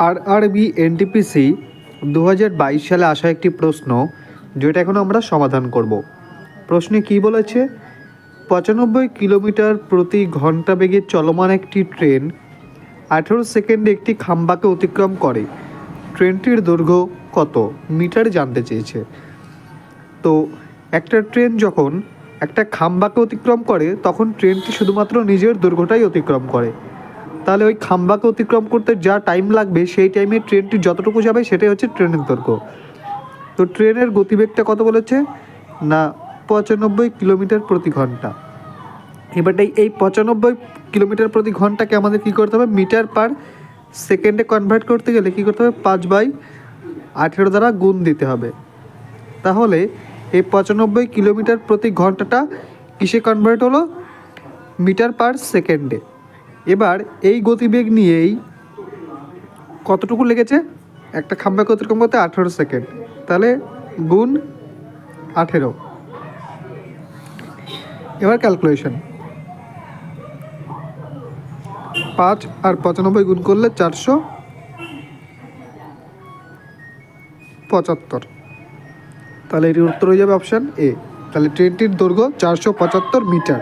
RRB NTPC 2022 সালে আসা একটি প্রশ্ন, যেটা এখন আমরা সমাধান করব। প্রশ্নে কি বলেছে? 95 কিলোমিটার প্রতি ঘন্টা বেগে চলমান একটি ট্রেন 18 সেকেন্ডে একটি খাম্বাকে অতিক্রম করে। ট্রেনটির দৈর্ঘ্য কত মিটার জানতে চেয়েছে। তো একটা ট্রেন যখন একটা খাম্বাকে অতিক্রম করে, তখন ট্রেনটি শুধুমাত্র নিজের দৈর্ঘ্যটাই অতিক্রম করে। তাহলে ওই খাম্বাকে অতিক্রম করতে যা টাইম লাগবে, সেই টাইমে ট্রেনটি যতটুকু যাবে সেটাই হচ্ছে ট্রেনের দৈর্ঘ্য। তো ট্রেনের গতিবেগটা কত বলেছে না 95 কিলোমিটার প্রতি ঘন্টা। এবারটাই এই 95 কিলোমিটার প্রতি ঘন্টাকে আমাদের কী করতে হবে, মিটার পার সেকেন্ডে কনভার্ট করতে গেলে কী করতে হবে, 5/18 দ্বারা গুণ দিতে হবে। তাহলে এই 95 কিলোমিটার প্রতি ঘন্টাটা কিসে কনভার্ট হলো, মিটার পার সেকেন্ডে। এবার এই গতিবেগ নিয়েই কতটুকু লেগেছে, একটা খাম্বাকে অতিক্রম করতে 18 সেকেন্ড, তাহলে গুণ 18। এবার ক্যালকুলেশন, 5 আর 95 গুণ করলে 475। তাহলে এটির উত্তর হয়ে যাবে অপশান এ। তাহলে ট্রেনটির দৈর্ঘ্য 475 মিটার।